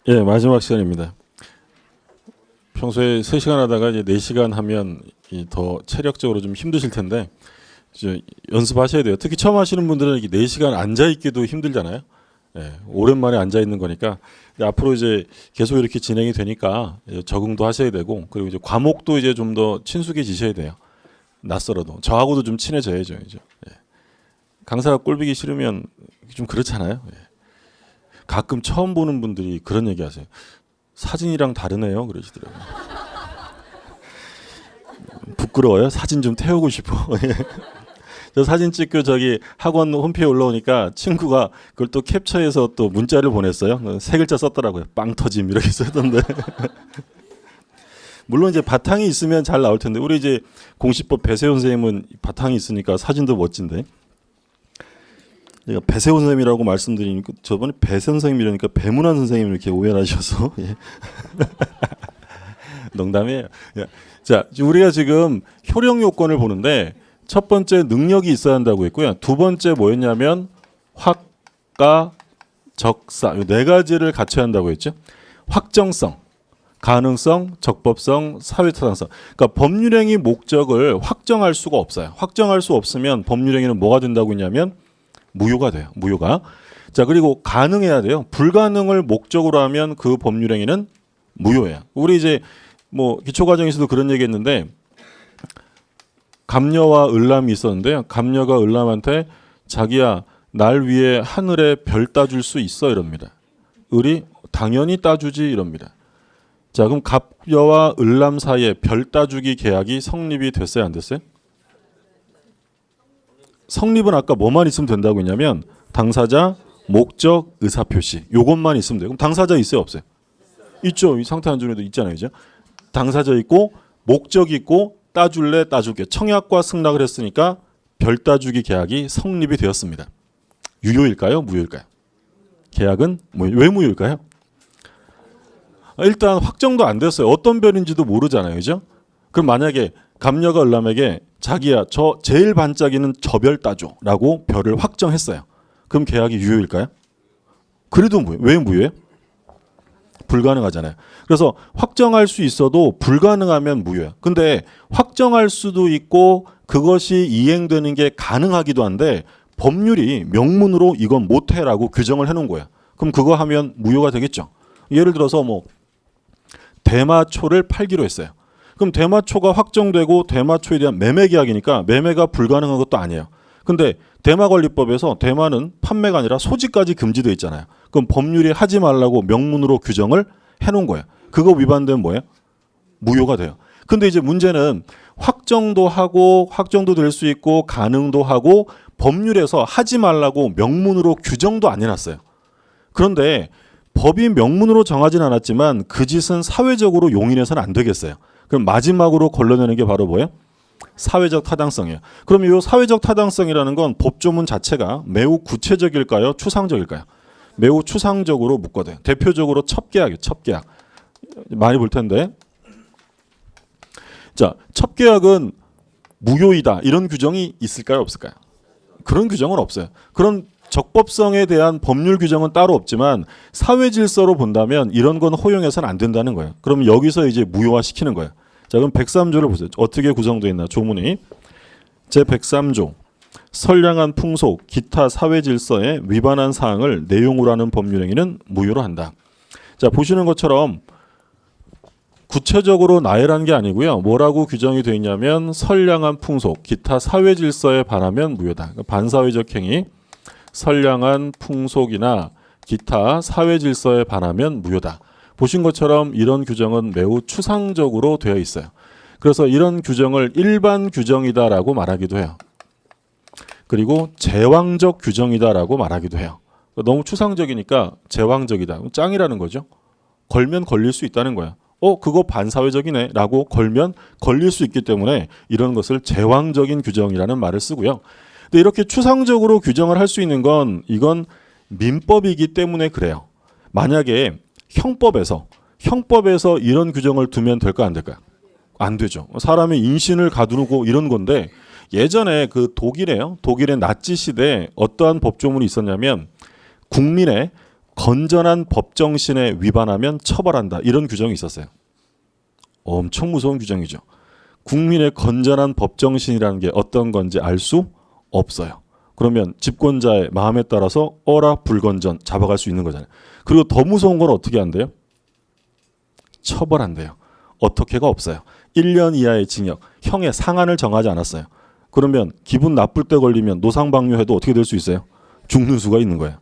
예, 마지막 시간입니다. 평소에 3시간 하다가 이제 4시간 하면 더 체력적으로 좀 힘드실 텐데 이제 연습하셔야 돼요. 특히 처음 하시는 분들은 이렇게 4시간 앉아 있기도 힘들잖아요. 예, 오랜만에 앉아 있는 거니까 앞으로 이제 계속 이렇게 진행이 되니까 적응도 하셔야 되고, 그리고 이제 과목도 이제 좀 더 친숙해지셔야 돼요. 낯설어도 저하고도 좀 친해져야죠. 이제 강사가 꼴보기 싫으면 좀 그렇잖아요. 예. 가끔 처음 보는 분들이 그런 얘기하세요. 사진이랑 다르네요, 그러시더라고요. 부끄러워요. 사진 좀 태우고 싶어. 저 사진 찍고 저기 학원 홈페이지에 올라오니까 친구가 그걸 또 캡처해서 또 문자를 보냈어요. 3글자 썼더라고요. 빵 터짐 이렇게 썼던데. 물론 이제 바탕이 있으면 잘 나올 텐데, 우리 이제 공시법 배세훈 선생님은 바탕이 있으니까 사진도 멋진데. 제가 배세훈 선생님이라고 말씀드리니까 저번에 배선 선생님이라니까 배문환 선생님 이렇게 오해를 하셔서. 예. 농담이에요. 예. 자, 우리가 지금 효력 요건을 보는데 첫 번째 능력이 있어야 한다고 했고요. 두 번째 뭐였냐면 확가 적사, 이 4가지를 갖춰야 한다고 했죠. 확정성, 가능성, 적법성, 사회타당성. 그러니까 법률행위 목적을 확정할 수가 없어요. 확정할 수 없으면 법률행위는 뭐가 된다고 했냐면 무효가 돼요. 무효가. 자, 그리고 가능해야 돼요. 불가능을 목적으로 하면 그 법률행위는 무효예요. 우리 이제 뭐 기초과정에서도 그런 얘기했는데, 감녀와 을람이 있었는데요. 감녀가 을람한테 자기야 날 위해 하늘에 별 따줄 수 있어 이럽니다. 을이 당연히 따주지 이럽니다. 자, 그럼 갑녀와 을람 사이에 별 따주기 계약이 성립이 됐어요, 안 됐어요? 성립은 아까 뭐만 있으면 된다고 했냐면 당사자, 목적, 의사표시, 요것만 있으면 돼요. 그럼 당사자 있어요, 없어요? 있죠. 이 상태한준에도 있잖아요, 그죠? 당사자 있고 목적이 있고 따줄래 따줄게, 청약과 승낙을 했으니까 별 따주기 계약이 성립이 되었습니다. 유효일까요, 무효일까요? 계약은 왜 무효일까요? 일단 확정도 안 됐어요. 어떤 별인지도 모르잖아요, 그죠? 그럼 만약에 갑녀가 을람에게 자기야 저 제일 반짝이는 저 별 따줘라고 별을 확정했어요. 그럼 계약이 유효일까요? 그래도 왜 무효예요? 불가능하잖아요. 그래서 확정할 수 있어도 불가능하면 무효야. 근데 확정할 수도 있고 그것이 이행되는 게 가능하기도 한데 법률이 명문으로 이건 못해라고 규정을 해놓은 거야. 그럼 그거 하면 무효가 되겠죠. 예를 들어서 뭐 대마초를 팔기로 했어요. 그럼 대마초가 확정되고 대마초에 대한 매매 계약이니까 매매가 불가능한 것도 아니에요. 근데 대마관리법에서 대마는 판매가 아니라 소지까지 금지되어 있잖아요. 그럼 법률이 하지 말라고 명문으로 규정을 해놓은 거예요. 그거 위반되면 뭐예요? 무효가 돼요. 근데 이제 문제는 확정도 하고 확정도 될 수 있고 가능도 하고 법률에서 하지 말라고 명문으로 규정도 안 해놨어요. 그런데 법이 명문으로 정하진 않았지만 그 짓은 사회적으로 용인해서는 안 되겠어요. 그럼 마지막으로 걸러내는 게 바로 뭐예요? 사회적 타당성이에요. 그럼 이 사회적 타당성이라는 건 법조문 자체가 매우 구체적일까요? 추상적일까요? 매우 추상적으로 묶어둬요. 대표적으로 첩계약이에요. 첩계약. 많이 볼 텐데. 자, 첩계약은 무효이다 이런 규정이 있을까요, 없을까요? 그런 규정은 없어요. 그런 적법성에 대한 법률 규정은 따로 없지만 사회 질서로 본다면 이런 건 허용해서는 안 된다는 거예요. 그럼 여기서 이제 무효화시키는 거예요. 자, 그럼 103조를 보세요. 어떻게 구성되어 있나 조문이. 제103조 선량한 풍속, 기타 사회 질서에 위반한 사항을 내용으로 하는 법률행위는 무효로 한다. 자, 보시는 것처럼 구체적으로 나열한 게 아니고요. 뭐라고 규정이 되어 있냐면 선량한 풍속, 기타 사회 질서에 반하면 무효다. 그러니까 반사회적 행위, 선량한 풍속이나 기타 사회 질서에 반하면 무효다. 보신 것처럼 이런 규정은 매우 추상적으로 되어 있어요. 그래서 이런 규정을 일반 규정이다라고 말하기도 해요. 그리고 제왕적 규정이다라고 말하기도 해요. 너무 추상적이니까 제왕적이다. 짱이라는 거죠. 걸면 걸릴 수 있다는 거야. 그거 반사회적이네 라고 걸면 걸릴 수 있기 때문에 이런 것을 제왕적인 규정이라는 말을 쓰고요. 근데 이렇게 추상적으로 규정을 할 수 있는 건 이건 민법이기 때문에 그래요. 만약에 형법에서 이런 규정을 두면 될까 안 될까요? 안 되죠. 사람의 인신을 가두고 이런 건데, 예전에 그 독일의 나치 시대에 어떠한 법조문이 있었냐면 국민의 건전한 법정신에 위반하면 처벌한다. 이런 규정이 있었어요. 엄청 무서운 규정이죠. 국민의 건전한 법정신이라는 게 어떤 건지 알 수 없어요. 그러면 집권자의 마음에 따라서 어라 불건전 잡아갈 수 있는 거잖아요. 그리고 더 무서운 건 어떻게 한대요? 처벌한대요. 어떻게가 없어요. 1년 이하의 징역, 형의 상한을 정하지 않았어요. 그러면 기분 나쁠 때 걸리면 노상방뇨해도 어떻게 될 수 있어요? 죽는 수가 있는 거예요.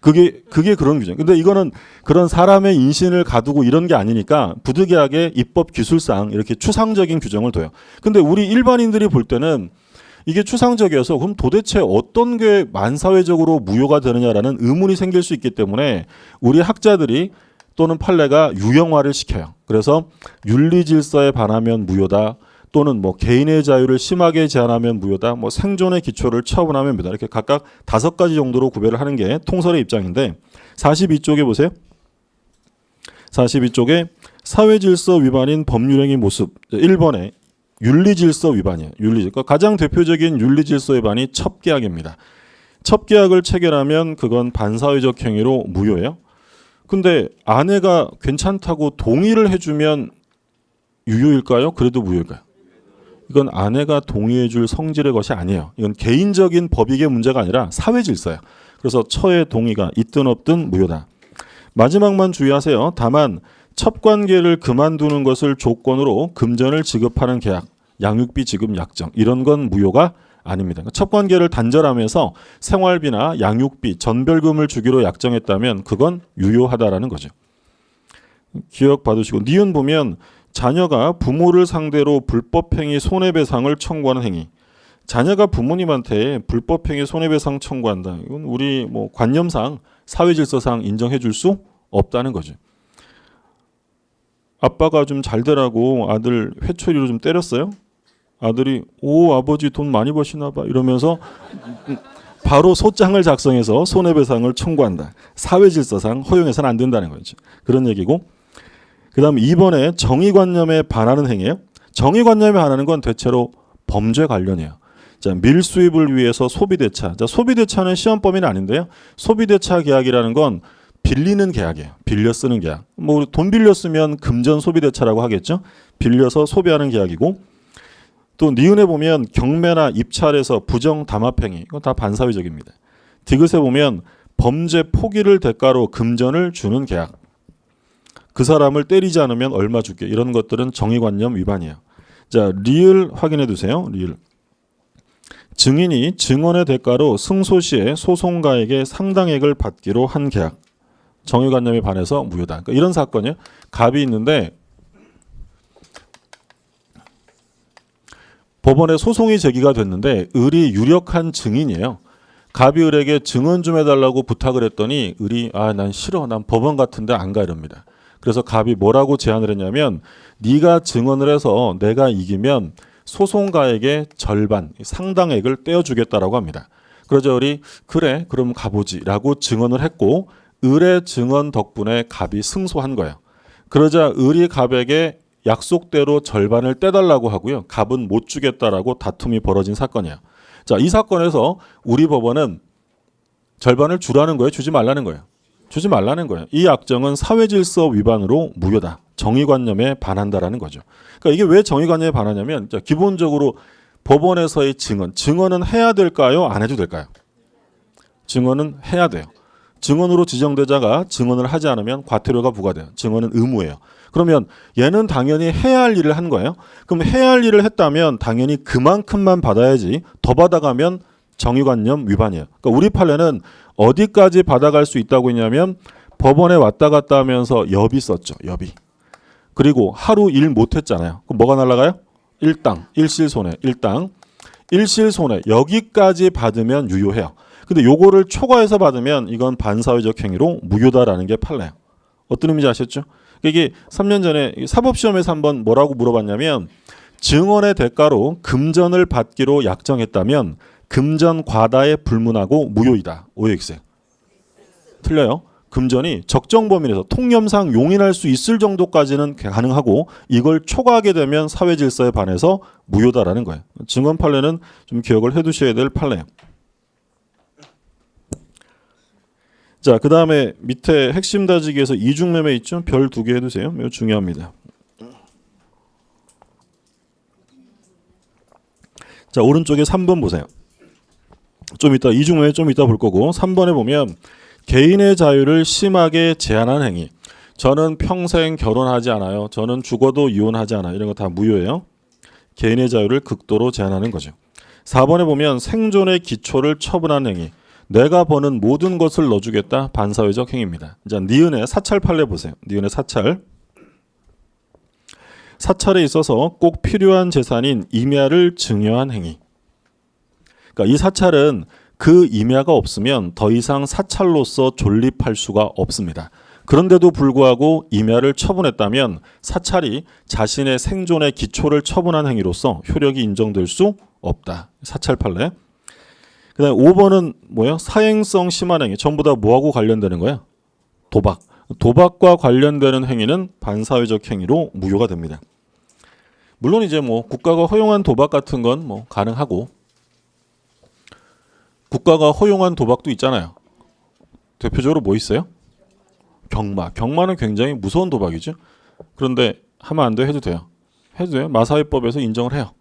그게 그런 규정. 근데 이거는 그런 사람의 인신을 가두고 이런 게 아니니까 부득이하게 입법 기술상 이렇게 추상적인 규정을 둬요. 근데 우리 일반인들이 볼 때는 이게 추상적이어서 그럼 도대체 어떤 게 만사회적으로 무효가 되느냐라는 의문이 생길 수 있기 때문에 우리 학자들이 또는 판례가 유형화를 시켜요. 그래서 윤리질서에 반하면 무효다. 또는 뭐 개인의 자유를 심하게 제한하면 무효다. 뭐 생존의 기초를 처분하면 무효다. 이렇게 각각 5가지 정도로 구별을 하는 게 통설의 입장인데 42쪽에 보세요. 42쪽에 사회질서 위반인 법률행위 모습 1번에 윤리질서 위반이에요. 윤리질서. 가장 대표적인 윤리질서 위반이 첩계약입니다. 첩계약을 체결하면 그건 반사회적 행위로 무효예요. 근데 아내가 괜찮다고 동의를 해주면 유효일까요? 그래도 무효일까요? 이건 아내가 동의해줄 성질의 것이 아니에요. 이건 개인적인 법익의 문제가 아니라 사회질서예요. 그래서 처의 동의가 있든 없든 무효다. 마지막만 주의하세요. 다만 첩관계를 그만두는 것을 조건으로 금전을 지급하는 계약, 양육비 지급 약정 이런 건 무효가 아닙니다. 첩관계를 단절하면서 생활비나 양육비, 전별금을 주기로 약정했다면 그건 유효하다라는 거죠. 기억 받으시고 니은 보면 자녀가 부모를 상대로 불법행위 손해배상을 청구하는 행위. 자녀가 부모님한테 불법행위 손해배상 청구한다. 이건 우리 뭐 관념상 사회질서상 인정해 줄 수 없다는 거죠. 아빠가 좀 잘 되라고 아들 회초리로 좀 때렸어요. 아들이 오 아버지 돈 많이 버시나 봐 이러면서 바로 소장을 작성해서 손해배상을 청구한다. 사회질서상 허용해서는 안 된다는 거죠. 그런 얘기고. 그 다음 2번에 정의관념에 반하는 행위예요. 정의관념에 반하는 건 대체로 범죄 관련이에요. 자, 밀수입을 위해서 소비대차. 자, 소비대차는 시험 범위는 아닌데요. 소비대차 계약이라는 건 빌리는 계약이에요. 빌려 쓰는 계약. 뭐 돈 빌려 쓰면 금전 소비대차라고 하겠죠. 빌려서 소비하는 계약이고. 또 니은에 보면 경매나 입찰에서 부정 담합행위. 이건 다 반사회적입니다. 디귿에 보면 범죄 포기를 대가로 금전을 주는 계약. 그 사람을 때리지 않으면 얼마 줄게. 이런 것들은 정의관념 위반이에요. 자, 리을 확인해 두세요. 리을. 증인이 증언의 대가로 승소시에 소송가에게 상당액을 받기로 한 계약. 정의관념에 반해서 무효다. 그러니까 이런 사건이에요. 갑이 있는데 법원에 소송이 제기가 됐는데 을이 유력한 증인이에요. 갑이 을에게 증언 좀 해달라고 부탁을 했더니 을이 난 싫어. 난 법원 같은데 안 가 이럽니다. 그래서 갑이 뭐라고 제안을 했냐면 네가 증언을 해서 내가 이기면 소송가에게 절반 상당액을 떼어주겠다라고 합니다. 그러자 을이 그래 그럼 가보지라고 증언을 했고 을의 증언 덕분에 갑이 승소한 거예요. 그러자 을이 갑에게 약속대로 절반을 떼달라고 하고요. 갑은 못 주겠다라고 다툼이 벌어진 사건이에요. 자, 이 사건에서 우리 법원은 절반을 주라는 거예요? 주지 말라는 거예요? 주지 말라는 거예요. 이 약정은 사회질서 위반으로 무효다. 정의관념에 반한다라는 거죠. 그러니까 이게 왜 정의관념에 반하냐면 자, 기본적으로 법원에서의 증언은 해야 될까요? 안 해도 될까요? 증언은 해야 돼요. 증언으로 지정되자가 증언을 하지 않으면 과태료가 부과돼요. 증언은 의무예요. 그러면 얘는 당연히 해야 할 일을 한 거예요. 그럼 해야 할 일을 했다면 당연히 그만큼만 받아야지 더 받아가면 정의관념 위반이에요. 그러니까 우리 판례는 어디까지 받아갈 수 있다고 했냐면 법원에 왔다 갔다 하면서 여비 썼죠. 여비. 그리고 하루 일 못했잖아요. 그럼 뭐가 날라가요? 일당, 일실손해, 일당. 일실손해 여기까지 받으면 유효해요. 근데 요거를 초과해서 받으면 이건 반사회적 행위로 무효다라는 게 판례예요. 어떤 의미인지 아셨죠? 이게 3년 전에 사법시험에서 한번 뭐라고 물어봤냐면 증언의 대가로 금전을 받기로 약정했다면 금전 과다에 불문하고 무효이다. OX. 틀려요. 금전이 적정 범위 내에서 통념상 용인할 수 있을 정도까지는 가능하고 이걸 초과하게 되면 사회질서에 반해서 무효다라는 거예요. 증언 판례는 좀 기억을 해두셔야 될 판례예요. 자, 그 다음에 밑에 핵심 다지기에서 이중매매 있죠? 별 2개 해두세요. 매우 중요합니다. 자, 오른쪽에 3번 보세요. 좀 이따 이중매매 좀 이따 볼 거고 3번에 보면 개인의 자유를 심하게 제한한 행위. 저는 평생 결혼하지 않아요. 저는 죽어도 이혼하지 않아요. 이런 거 다 무효예요. 개인의 자유를 극도로 제한하는 거죠. 4번에 보면 생존의 기초를 처분한 행위. 내가 버는 모든 것을 넣어주겠다. 반사회적 행위입니다. 자, 니은의 사찰 판례 보세요. 니은의 사찰. 사찰에 있어서 꼭 필요한 재산인 임야를 증여한 행위. 그러니까 이 사찰은 그 임야가 없으면 더 이상 사찰로서 존립할 수가 없습니다. 그런데도 불구하고 임야를 처분했다면 사찰이 자신의 생존의 기초를 처분한 행위로서 효력이 인정될 수 없다. 사찰 판례. 그다음에 5번은 뭐예요? 사행성 심한 행위. 전부 다 뭐하고 관련되는 거야? 도박. 도박과 관련되는 행위는 반사회적 행위로 무효가 됩니다. 물론 이제 뭐 국가가 허용한 도박 같은 건 뭐 가능하고 국가가 허용한 도박도 있잖아요. 대표적으로 뭐 있어요? 경마. 경마는 굉장히 무서운 도박이죠. 그런데 하면 안 돼? 해도 돼요. 해도 돼요. 마사회법에서 인정을 해요.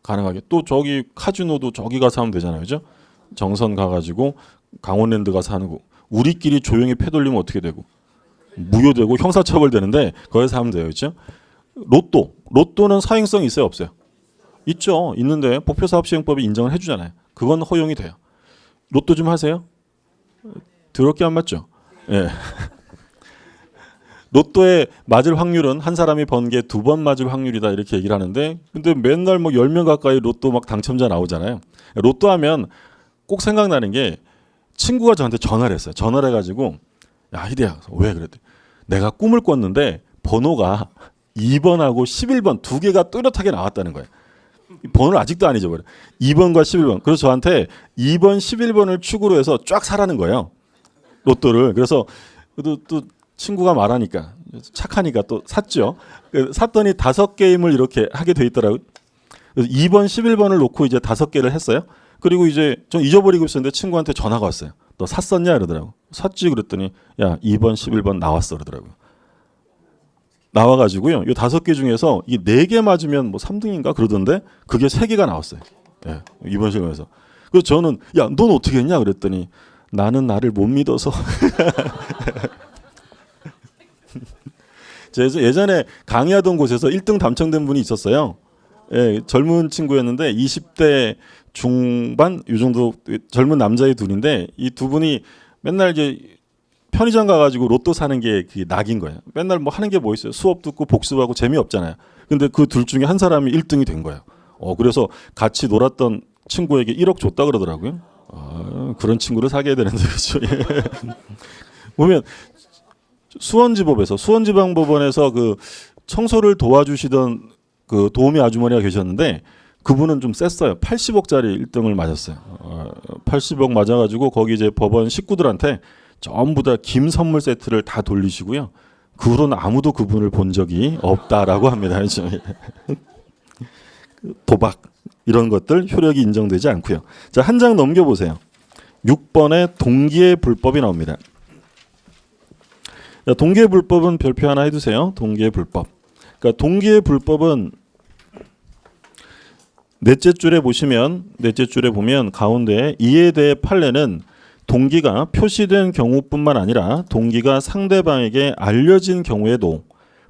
가능하게. 또 저기 카지노도 저기 가서 하면 되잖아요. 그죠? 정선 가가지고 강원랜드 가서 하는 거. 우리끼리 조용히 패돌리면 어떻게 되고 무효되고 형사처벌되는데 거기서 하면 돼요. 그렇죠? 로또는 사행성이 있어요? 없어요? 있죠. 있는데 복표사업시행법이 인정을 해주잖아요. 그건 허용이 돼요. 로또 좀 하세요? 더럽게 안 맞죠? 예. 로또에 맞을 확률은 한 사람이 번 게 2번 맞을 확률이다 이렇게 얘기를 하는데 근데 맨날 뭐 10명 가까이 로또 막 당첨자 나오잖아요. 로또 하면 꼭 생각나는 게 친구가 저한테 전화를 했어요. 전화를 해가지고 야 희대야 왜 그랬대. 내가 꿈을 꿨는데 번호가 2번하고 11번 2개가 뚜렷하게 나왔다는 거예요. 번호를 아직도 안 잊어버려. 2번과 11번. 그래서 저한테 2번, 11번을 축으로 해서 쫙 사라는 거예요. 로또를. 그래서 또 친구가 말하니까 착하니까 또 샀죠. 샀더니 5게임을 이렇게 하게 돼 있더라고요. 그래서 2번, 11번을 놓고 이제 5개를 했어요. 그리고 이제 좀 잊어버리고 있었는데 친구한테 전화가 왔어요. 너 샀었냐? 그러더라고. 샀지. 그랬더니 야 2번, 11번 나왔어. 그러더라고요. 나와가지고요. 이 5개 중에서 이 4개 맞으면 뭐 3등인가 그러던데 그게 3개가 나왔어요. 예, 이번 시간에서. 그래서 저는 야, 넌 어떻게 했냐 그랬더니 나는 나를 못 믿어서. 제가 예전에 강의하던 곳에서 1등 당첨된 분이 있었어요. 예, 젊은 친구였는데 20대 중반 이 정도 젊은 남자애 둘인데 이 두 분이 맨날 이제 편의점 가가지고 로또 사는 게 그게 낙인 거예요. 맨날 뭐 하는 게 뭐 있어요? 수업 듣고 복습하고 재미없잖아요. 근데 그 둘 중에 한 사람이 1등이 된 거예요. 그래서 같이 놀았던 친구에게 1억 줬다 그러더라고요. 그런 친구를 사귀어야 되는데 그렇죠. 예. 보면 수원지법에서 수원지방법원에서 그 청소를 도와주시던 그 도우미 아주머니가 계셨는데 그분은 좀 셌어요. 80억짜리 1등을 맞았어요. 80억 맞아가지고 거기 이제 법원 식구들한테 전부 다 김 선물 세트를 다 돌리시고요. 그 후로는 아무도 그분을 본 적이 없다라고 합니다. 도박 이런 것들 효력이 인정되지 않고요. 자, 한 장 넘겨보세요. 6번에 동기의 불법이 나옵니다. 자, 동기의 불법은 별표 하나 해두세요. 동기의 불법. 그러니까 동기의 불법은 넷째 줄에 보면 가운데 이에 대해 판례는 동기가 표시된 경우뿐만 아니라 동기가 상대방에게 알려진 경우에도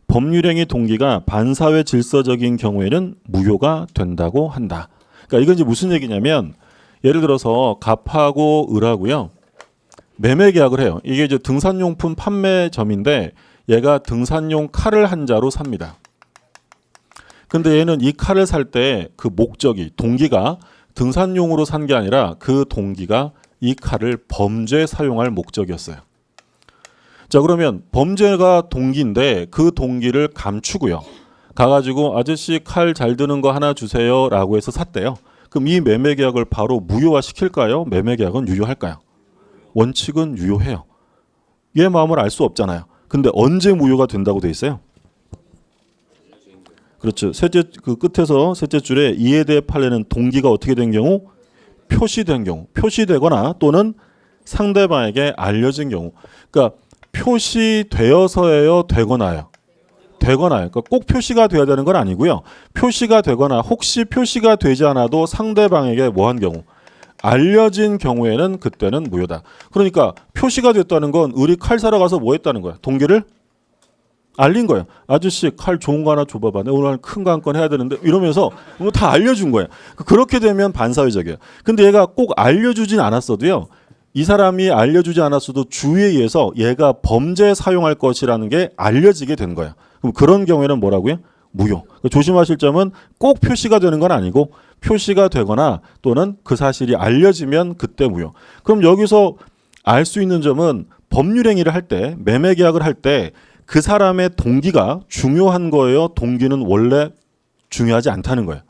법률행위 동기가 반사회 질서적인 경우에는 무효가 된다고 한다. 그러니까 이건 이제 무슨 얘기냐면 예를 들어서 갑하고 을하고요. 매매 계약을 해요. 이게 이제 등산용품 판매점인데 얘가 등산용 칼을 한 자로 삽니다. 근데 얘는 이 칼을 살 때 그 목적이 동기가 등산용으로 산 게 아니라 그 동기가 이 칼을 범죄에 사용할 목적이었어요. 자, 그러면 범죄가 동기인데 그 동기를 감추고요. 가가지고 아저씨 칼 잘 드는 거 하나 주세요 라고 해서 샀대요. 그럼 이 매매 계약을 바로 무효화시킬까요? 매매 계약은 유효할까요? 원칙은 유효해요. 얘 마음을 알 수 없잖아요. 근데 언제 무효가 된다고 돼 있어요? 그렇죠. 그 끝에서 셋째 줄에 이에 대해 판례는 동기가 어떻게 된 경우? 표시된 경우. 표시되거나 또는 상대방에게 알려진 경우. 그러니까 표시되어서예요, 되거나요. 되거나요. 그러니까 꼭 표시가 돼야 되는 건 아니고요. 표시가 되거나 혹시 표시가 되지 않아도 상대방에게 뭐 한 경우, 알려진 경우에는 그때는 무효다. 그러니까 표시가 됐다는 건 우리 칼 사러 가서 뭐 했다는 거야? 동기를 알린 거야. 아저씨 칼 좋은 거 하나 줘봐봐. 내가 오늘 큰 거 한 건 해야 되는데 이러면서 다 알려준 거야. 그렇게 되면 반사회적이에요. 근데 얘가 꼭 알려주진 않았어도요. 이 사람이 알려주지 않았어도 주의에 의해서 얘가 범죄에 사용할 것이라는 게 알려지게 된 거야. 그럼 그런 경우에는 뭐라고요? 무효. 조심하실 점은 꼭 표시가 되는 건 아니고 표시가 되거나 또는 그 사실이 알려지면 그때 무효. 그럼 여기서 알 수 있는 점은 법률 행위를 할 때, 매매 계약을 할 때 그 사람의 동기가 중요한 거예요? 동기는 원래 중요하지 않다는 거예요.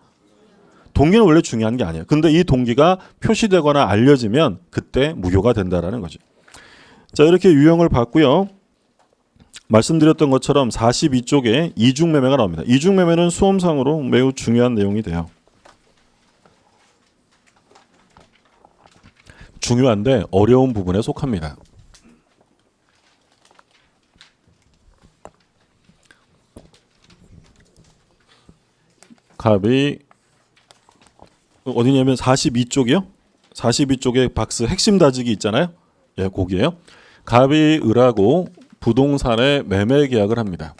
동기는 원래 중요한 게 아니에요. 근데 이 동기가 표시되거나 알려지면 그때 무효가 된다라는 거죠. 자, 이렇게 유형을 봤고요. 말씀드렸던 것처럼 42쪽에 이중매매가 나옵니다. 이중매매는 수험상으로 매우 중요한 내용이 돼요. 중요한데 어려운 부분에 속합니다. 갑이 어디냐면 42쪽이요. 42쪽에 박스 핵심 다지기 있잖아요. 예, 거기에요. 갑이 을하고 부동산의 매매 계약을 합니다.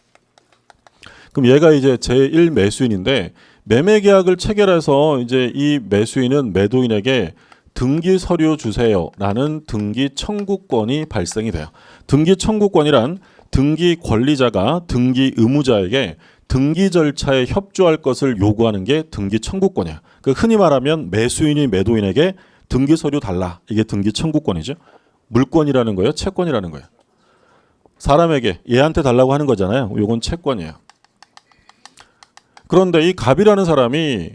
그럼 얘가 이제 제1 매수인인데 매매 계약을 체결해서 이제 이 매수인은 매도인에게 등기 서류 주세요라는 등기 청구권이 발생이 돼요. 등기 청구권이란 등기 권리자가 등기 의무자에게 등기 절차에 협조할 것을 요구하는 게 등기 청구권이야. 그 흔히 말하면 매수인이 매도인에게 등기 서류 달라. 이게 등기 청구권이죠. 물권이라는 거예요, 채권이라는 거예요. 사람에게 얘한테 달라고 하는 거잖아요. 요건 채권이에요. 그런데 이 갑이라는 사람이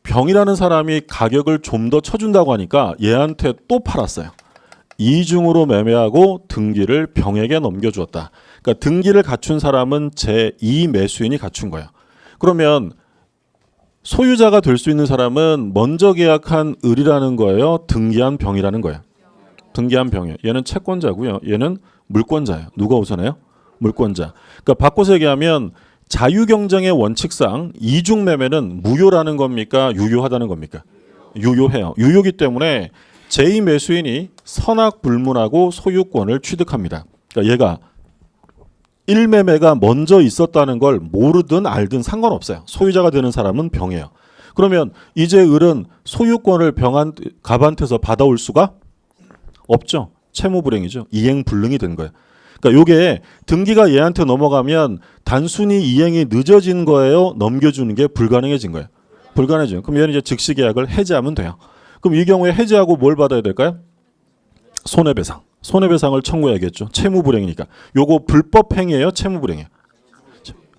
병이라는 사람이 가격을 좀 더 쳐준다고 하니까 얘한테 또 팔았어요. 이중으로 매매하고 등기를 병에게 넘겨주었다. 그러니까 등기를 갖춘 사람은 제2 매수인이 갖춘 거예요. 그러면 소유자가 될 수 있는 사람은 먼저 계약한 을이라는 거예요, 등기한 병이라는 거예요. 등기한 병이에요. 얘는 채권자고요. 얘는 물권자예요. 누가 우선해요? 물권자. 그러니까 바꿔서 얘기하면 자유경쟁의 원칙상 이중매매는 무효라는 겁니까? 유효하다는 겁니까? 유효해요. 유효기 때문에 제2 매수인이 선악불문하고 소유권을 취득합니다. 그러니까 얘가 1매매가 먼저 있었다는 걸 모르든 알든 상관없어요. 소유자가 되는 사람은 병이에요. 그러면 이제 을은 소유권을 갑한테서 받아올 수가 없죠. 채무불행이죠. 이행불능이 된 거예요. 그러니까 이게 등기가 얘한테 넘어가면 단순히 이행이 늦어진 거예요, 넘겨주는 게 불가능해진 거예요. 불가능해져요. 그럼 얘는 이제 즉시 계약을 해지하면 돼요. 그럼 이 경우에 해지하고 뭘 받아야 될까요? 손해배상. 손해배상을 청구해야겠죠. 채무불행이니까. 요거 불법 행위예요, 채무불행이에요.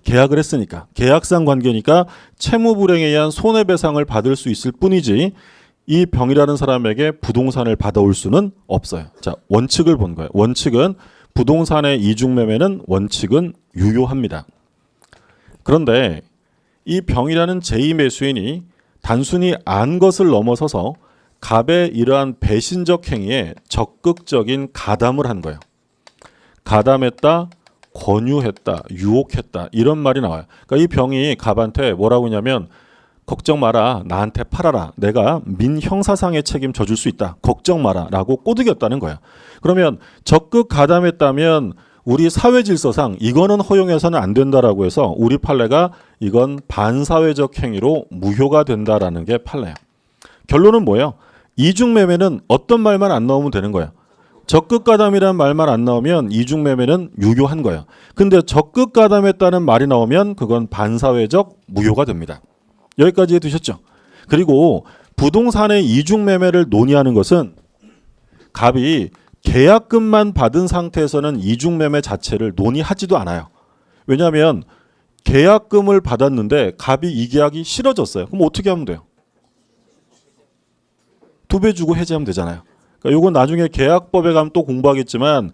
계약을 했으니까. 계약상 관계니까 채무불행에 의한 손해배상을 받을 수 있을 뿐이지 이 병이라는 사람에게 부동산을 받아올 수는 없어요. 자, 원칙을 본 거예요. 원칙은 부동산의 이중매매는 원칙은 유효합니다. 그런데 이 병이라는 제2 매수인이 단순히 안 것을 넘어서서 갑의 이러한 배신적 행위에 적극적인 가담을 한 거예요. 가담했다, 권유했다, 유혹했다 이런 말이 나와요. 그러니까 이 병이 갑한테 뭐라고 하냐면 걱정 마라, 나한테 팔아라, 내가 민형사상의 책임 져줄 수 있다, 걱정 마라 라고 꼬드겼다는 거예요. 그러면 적극 가담했다면 우리 사회질서상 이거는 허용해서는 안 된다라고 해서 우리 판례가 이건 반사회적 행위로 무효가 된다라는 게 판례예요. 결론은 뭐예요? 이중매매는 어떤 말만 안 나오면 되는 거예요. 적극가담이라는 말만 안 나오면 이중매매는 유효한 거예요. 근데 적극가담했다는 말이 나오면 그건 반사회적 무효가 됩니다. 여기까지 드셨죠? 그리고 부동산의 이중매매를 논의하는 것은 갑이 계약금만 받은 상태에서는 이중매매 자체를 논의하지도 않아요. 왜냐하면 계약금을 받았는데 갑이 이 계약이 싫어졌어요. 그럼 어떻게 하면 돼요? 2배 주고 해지하면 되잖아요. 그러니까 이건 나중에 계약법에 가면 또 공부하겠지만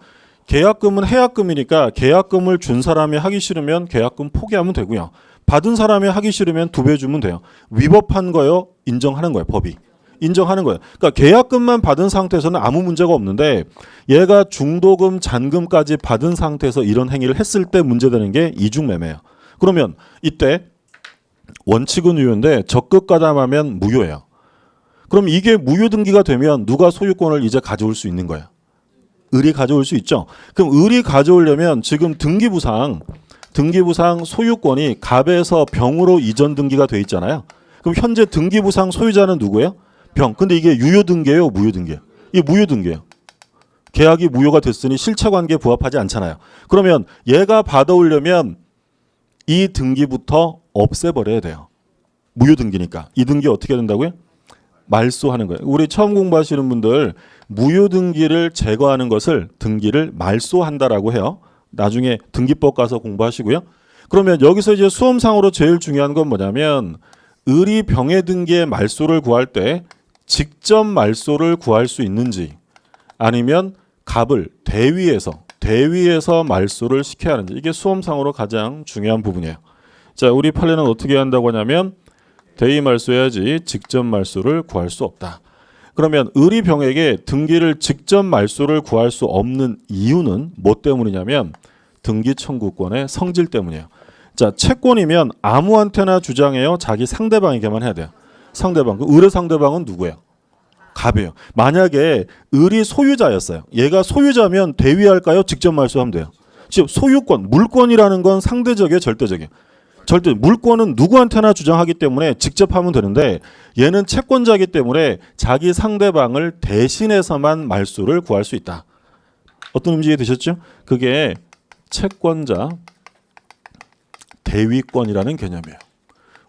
계약금은 해약금이니까 계약금을 준 사람이 하기 싫으면 계약금 포기하면 되고요. 받은 사람이 하기 싫으면 2배 주면 돼요. 위법한 거요, 인정하는 거예요, 법이. 인정하는 거예요. 그러니까 계약금만 받은 상태에서는 아무 문제가 없는데 얘가 중도금, 잔금까지 받은 상태에서 이런 행위를 했을 때 문제되는 게 이중매매예요. 그러면 이때 원칙은 유효인데 적극 가담하면 무효예요. 그럼 이게 무효 등기가 되면 누가 소유권을 이제 가져올 수 있는 거예요? 을이 가져올 수 있죠. 그럼 을이 가져오려면 지금 등기부상 소유권이 갑에서 병으로 이전 등기가 돼 있잖아요. 그럼 현재 등기부상 소유자는 누구예요? 병. 근데 이게 유효 등기예요, 무효 등기예요? 이게 무효 등기예요. 계약이 무효가 됐으니 실체관계에 부합하지 않잖아요. 그러면 얘가 받아오려면 이 등기부터 없애버려야 돼요. 무효 등기니까. 이 등기 어떻게 된다고요? 말소하는 거예요. 우리 처음 공부하시는 분들 무효 등기를 제거하는 것을 등기를 말소한다라고 해요. 나중에 등기법 가서 공부하시고요. 그러면 여기서 이제 수험상으로 제일 중요한 건 뭐냐면 을이 병의 등기의 말소를 구할 때 직접 말소를 구할 수 있는지 아니면 갑을 대위에서 말소를 시켜야 하는지 이게 수험상으로 가장 중요한 부분이에요. 자, 우리 판례는 어떻게 한다고 하냐면 대위 말소해야지 직접 말소를 구할 수 없다. 그러면 을이 병에게 등기를 직접 말소를 구할 수 없는 이유는 뭐 때문이냐면 등기 청구권의 성질 때문이에요. 자, 채권이면 아무한테나 주장해요. 자기 상대방에게만 해야 돼요. 상대방. 그 을의 상대방은 누구예요? 갑이에요. 만약에 을이 소유자였어요. 얘가 소유자면 대위할까요? 직접 말소하면 돼요. 즉 소유권, 물권이라는 건 상대적이에요, 절대적이에요. 물권은 누구한테나 주장하기 때문에 직접 하면 되는데 얘는 채권자이기 때문에 자기 상대방을 대신해서만 말소를 구할 수 있다. 어떤 의미가 되셨죠? 그게 채권자 대위권이라는 개념이에요.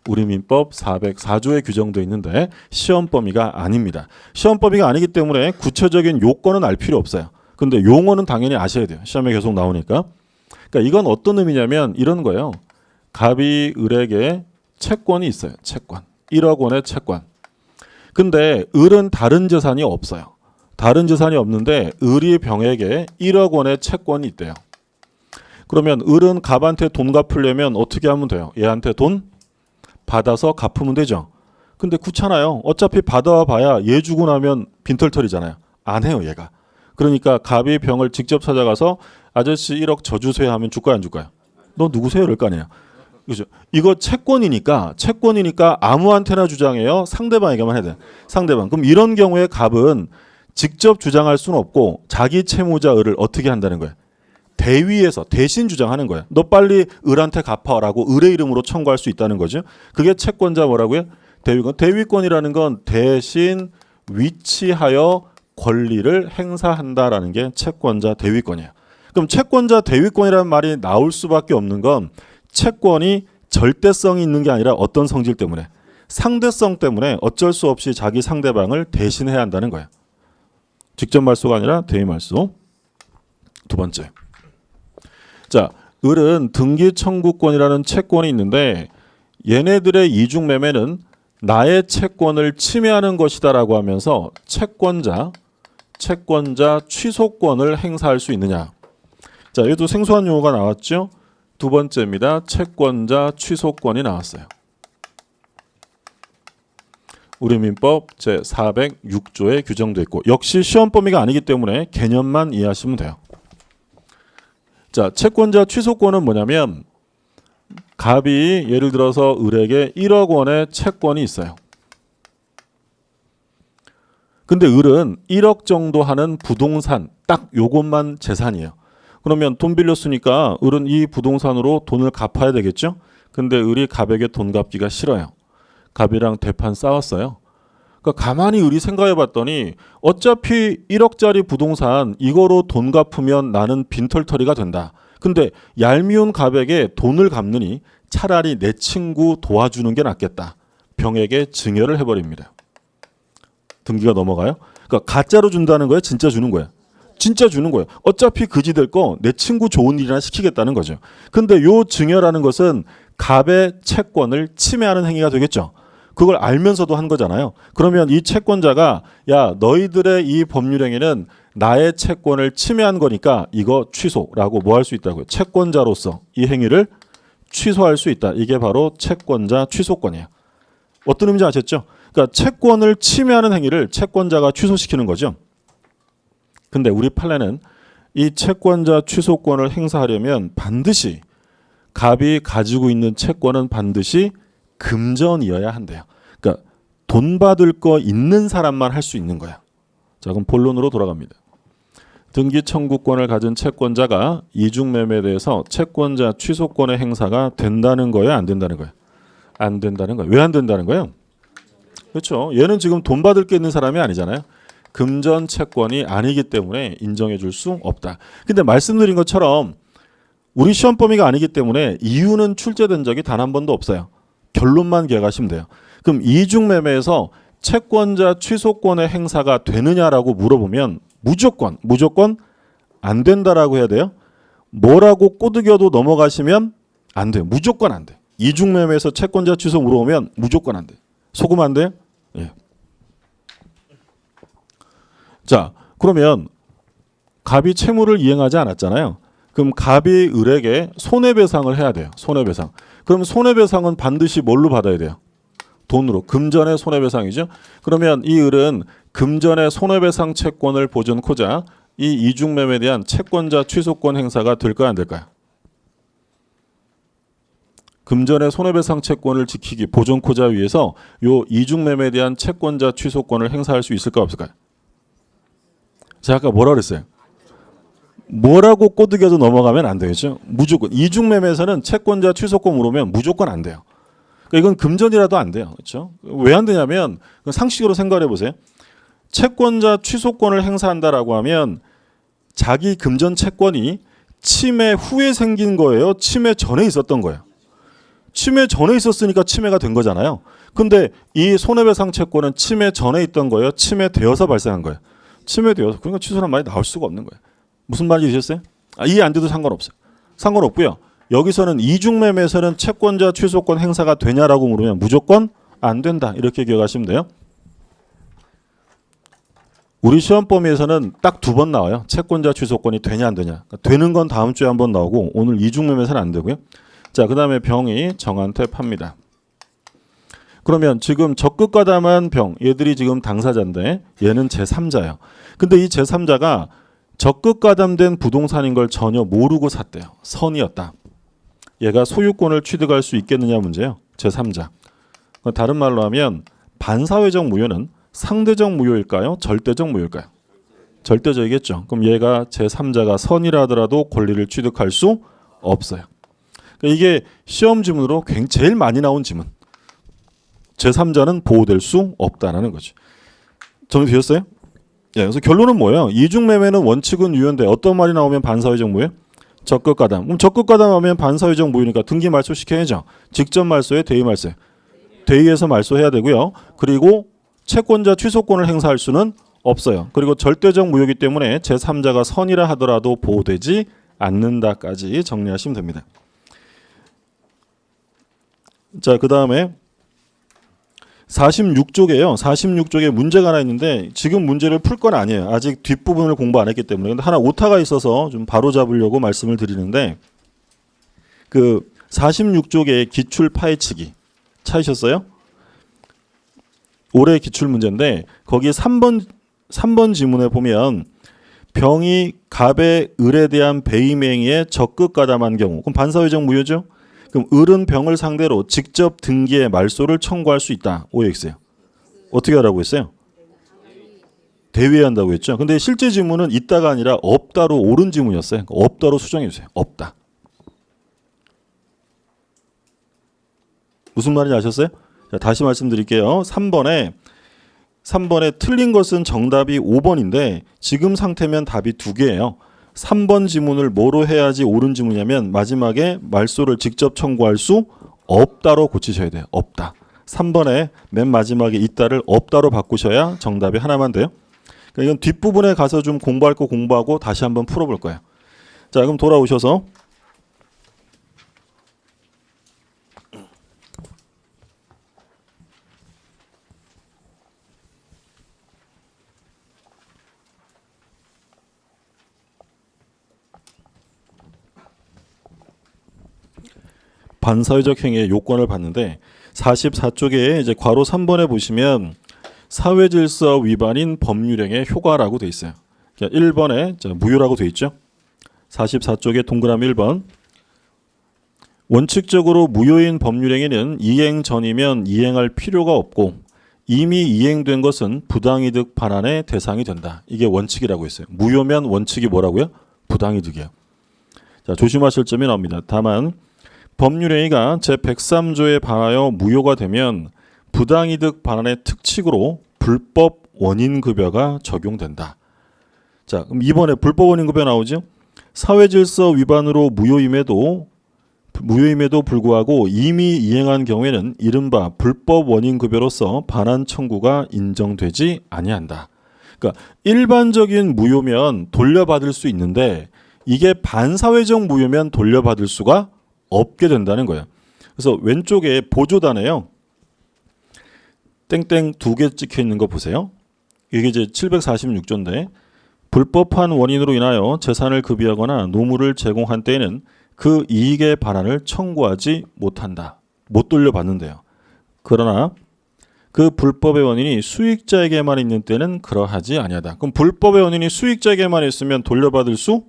우리 민법 404조에 규정되어 있는데 시험 범위가 아닙니다. 시험 범위가 아니기 때문에 구체적인 요건은 알 필요 없어요. 근데 용어는 당연히 아셔야 돼요. 시험에 계속 나오니까. 그러니까 이건 어떤 의미냐면 이런 거예요. 갑이 을에게 채권이 있어요. 채권. 1억 원의 채권. 근데 을은 다른 재산이 없어요. 다른 재산이 없는데 을이 병에게 1억 원의 채권이 있대요. 그러면 을은 갑한테 돈 갚으려면 어떻게 하면 돼요? 얘한테 돈 받아서 갚으면 되죠. 근데 그렇잖아요. 어차피 받아와 봐야 얘 주고 나면 빈털털이잖아요. 안 해요, 얘가. 그러니까 갑이 병을 직접 찾아가서 아저씨 1억 저 주세요 하면 줄까요, 안 줄까요? 너 누구세요? 이럴 거 아니에요. 그죠? 이거 채권이니까 아무한테나 주장해요. 상대방에게만 해야 돼. 상대방. 그럼 이런 경우에 갑은 직접 주장할 수는 없고 자기 채무자 을을 어떻게 한다는 거예요? 대위에서 대신 주장하는 거예요. 너 빨리 을한테 갚아라고 을의 이름으로 청구할 수 있다는 거죠. 그게 채권자 뭐라고요? 대위권. 대위권이라는 건 대신 위치하여 권리를 행사한다라는 게 채권자 대위권이에요. 그럼 채권자 대위권이라는 말이 나올 수밖에 없는 건 채권이 절대성이 있는 게 아니라 어떤 성질 때문에? 상대성 때문에 어쩔 수 없이 자기 상대방을 대신해야 한다는 거예요. 직접 말소가 아니라 대위 말소. 두 번째. 자, 을은 등기 청구권이라는 채권이 있는데 얘네들의 이중 매매는 나의 채권을 침해하는 것이다라고 하면서 채권자 취소권을 행사할 수 있느냐. 자, 여기도 생소한 용어가 나왔죠. 두 번째입니다. 채권자 취소권이 나왔어요. 우리 민법 제406조에 규정되어 있고 역시 시험 범위가 아니기 때문에 개념만 이해하시면 돼요. 자, 채권자 취소권은 뭐냐면 갑이 예를 들어서 을에게 1억 원의 채권이 있어요. 근데 을은 1억 정도 하는 부동산 딱 요것만 재산이에요. 그러면 돈 빌렸으니까 을은 이 부동산으로 돈을 갚아야 되겠죠? 근데 을이 갑에게 돈 갚기가 싫어요. 갑이랑 대판 싸웠어요. 그러니까 가만히 을이 생각해 봤더니 어차피 1억짜리 부동산 이거로 돈 갚으면 나는 빈털터리가 된다. 근데 얄미운 갑에게 돈을 갚느니 차라리 내 친구 도와주는 게 낫겠다. 병에게 증여를 해버립니다. 등기가 넘어가요. 그러니까 가짜로 준다는 거예요? 진짜 주는 거예요? 진짜 주는 거예요. 어차피 그지 될 거 내 친구 좋은 일이나 시키겠다는 거죠. 근데 요 증여라는 것은 갑의 채권을 침해하는 행위가 되겠죠. 그걸 알면서도 한 거잖아요. 그러면 이 채권자가 야 너희들의 이 법률 행위는 나의 채권을 침해한 거니까 이거 취소라고 뭐 할 수 있다고요. 채권자로서 이 행위를 취소할 수 있다. 이게 바로 채권자 취소권이에요. 어떤 의미인지 아셨죠? 그러니까 채권을 침해하는 행위를 채권자가 취소시키는 거죠. 근데 우리 판례는 이 채권자 취소권을 행사하려면 반드시 갑이 가지고 있는 채권은 반드시 금전이어야 한대요. 그러니까 돈 받을 거 있는 사람만 할 수 있는 거야. 자, 그럼 본론으로 돌아갑니다. 등기 청구권을 가진 채권자가 이중매매에 대해서 채권자 취소권의 행사가 된다는 거예요, 안 된다는 거예요? 안 된다는 거예요. 왜 안 된다는 거예요? 그렇죠. 얘는 지금 돈 받을 게 있는 사람이 아니잖아요. 금전 채권이 아니기 때문에 인정해 줄 수 없다. 근데 말씀드린 것처럼 우리 시험 범위가 아니기 때문에 이유는 출제된 적이 단 한 번도 없어요. 결론만 기억하시면 돼요. 그럼 이중매매에서 채권자 취소권의 행사가 되느냐라고 물어보면 무조건 안 된다라고 해야 돼요. 뭐라고 꼬드겨도 넘어가시면 안 돼요. 무조건 안 돼. 이중매매에서 채권자 취소 물어보면 무조건 안 돼. 속으면 안 돼요? 예. 자, 그러면 갑이 채무를 이행하지 않았잖아요. 그럼 갑이 을에게 손해배상을 해야 돼요. 손해배상. 그럼 손해배상은 반드시 뭘로 받아야 돼요? 돈으로. 금전의 손해배상이죠. 그러면 이 을은 금전의 손해배상 채권을 보존코자 이 이중매매에 대한 채권자 취소권 행사가 될까요, 안 될까요? 금전의 손해배상 채권을 지키기 보존코자 위해서 요 이중매매에 대한 채권자 취소권을 행사할 수 있을까 없을까요? 제가 아까 뭐라 그랬어요? 뭐라고 꼬드겨도 넘어가면 안 되겠죠. 무조건 이중매매에서는 채권자 취소권 물으면 무조건 안 돼요. 그러니까 이건 금전이라도 안 돼요. 그렇죠? 왜 안 되냐면 상식으로 생각해 보세요. 채권자 취소권을 행사한다라고 하면 자기 금전 채권이 침해 후에 생긴 거예요? 침해 전에 있었던 거예요? 침해 전에 있었으니까 침해가 된 거잖아요. 근데 이 손해배상 채권은 침해 전에 있던 거예요? 침해되어서 발생한 거예요? 침해되어서. 그러니까 취소란 말이 나올 수가 없는 거예요. 무슨 말인지 이해하셨어요? 이해 안 돼도 상관없어요. 상관없고요. 여기서는 이중매매에서는 채권자 취소권 행사가 되냐라고 물으면 무조건 안 된다. 이렇게 기억하시면 돼요. 우리 시험 범위에서는 딱 2번 나와요. 채권자 취소권이 되냐 안 되냐. 그러니까 되는 건 다음 주에 한번 나오고 오늘 이중매매에서는 안 되고요. 자, 그 다음에 병이 정한테 팝니다. 그러면 지금 적극가담한 병, 얘들이 지금 당사자인데 얘는 제3자예요. 근데 이 제3자가 적극가담된 부동산인 걸 전혀 모르고 샀대요. 선이었다. 얘가 소유권을 취득할 수 있겠느냐 문제예요. 제3자. 다른 말로 하면 반사회적 무효는 상대적 무효일까요? 절대적 무효일까요? 절대적이겠죠. 그럼 얘가 제3자가 선이라 하더라도 권리를 취득할 수 없어요. 그러니까 이게 시험 지문으로 제일 많이 나온 지문. 제3자는 보호될 수 없다라는 거죠. 정리되셨어요? 예, 그래서 결론은 뭐예요? 이중매매는 원칙은 유효인데 어떤 말이 나오면 반사회적 무효? 적극가담. 그럼 적극가담하면 반사회적 무효니까 등기 말소시켜야죠. 직접 말소에 대의 말소에. 대의에서 말소해야 되고요. 그리고 채권자 취소권을 행사할 수는 없어요. 그리고 절대적 무효이기 때문에 제3자가 선이라 하더라도 보호되지 않는다까지 정리하시면 됩니다. 자, 그 다음에 46쪽에요. 46쪽에 문제가 하나 있는데 지금 문제를 풀 건 아니에요. 아직 뒷부분을 공부 안 했기 때문에. 근데 하나 오타가 있어서 좀 바로 잡으려고 말씀을 드리는데 그 46쪽에 기출 파헤치기 찾으셨어요? 올해 기출 문제인데 거기 3번 지문에 보면 병이 갑의 을에 대한 배임행위에 적극가담한 경우 그럼 반사회적 무효죠? 그럼 을은 병을 상대로 직접 등기에 말소를 청구할 수 있다. OX예요. 어떻게 하라고 했어요? 대위한다고 했죠. 근데 실제 지문은 있다가 아니라 없다로 옳은 지문이었어요. 없다로 수정해 주세요. 없다. 무슨 말인지 아셨어요? 자, 다시 말씀드릴게요. 3번에 틀린 것은 정답이 5번인데 지금 상태면 답이 2개예요. 3번 지문을 뭐로 해야지 옳은 지문이냐면 마지막에 말소를 직접 청구할 수 없다로 고치셔야 돼요. 없다. 3번에 맨 마지막에 있다를 없다로 바꾸셔야 정답이 하나만 돼요. 그러니까 이건 뒷부분에 가서 좀 공부할 거 공부하고 다시 한번 풀어볼 거예요. 자, 그럼 돌아오셔서 반사회적 행위의 요건을 봤는데 44쪽에 이제 괄호 3번에 보시면 사회질서 위반인 법률행위의 효과라고 돼 있어요. 1번에 무효라고 돼 있죠. 44쪽에 동그라미 1번. 원칙적으로 무효인 법률행위는 이행 전이면 이행할 필요가 없고 이미 이행된 것은 부당이득 반환의 대상이 된다. 이게 원칙이라고 했어요. 무효면 원칙이 뭐라고요? 부당이득이에요. 자, 조심하실 점이 나옵니다. 다만 법률행위가 제103조에 반하여 무효가 되면 부당이득 반환의 특칙으로 불법 원인급여가 적용된다. 자, 그럼 이번에 불법 원인급여 나오죠? 사회질서 위반으로 무효임에도 불구하고 이미 이행한 경우에는 이른바 불법 원인급여로서 반환 청구가 인정되지 아니한다. 그러니까 일반적인 무효면 돌려받을 수 있는데 이게 반사회적 무효면 돌려받을 수가 없게 된다는 거예요. 그래서 왼쪽에 보조단에요. 땡땡 2개 찍혀 있는 거 보세요. 이게 이제 746조인데 불법한 원인으로 인하여 재산을 급여하거나 노무를 제공한 때에는 그 이익의 반환을 청구하지 못한다. 못 돌려받는데요. 그러나 그 불법의 원인이 수익자에게만 있는 때는 그러하지 아니하다. 그럼 불법의 원인이 수익자에게만 있으면 돌려받을 수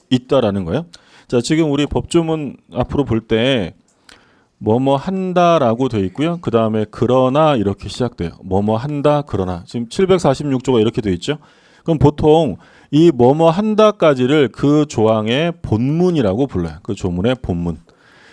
있다라는 거예요. 자, 지금 우리 법조문 앞으로 볼 때 뭐뭐 한다라고 되어 있고요. 그 다음에 그러나 이렇게 시작돼요. 뭐뭐 한다 그러나. 지금 746조가 이렇게 되어 있죠. 그럼 보통 이 뭐뭐 한다까지를 그 조항의 본문이라고 불러요. 그 조문의 본문.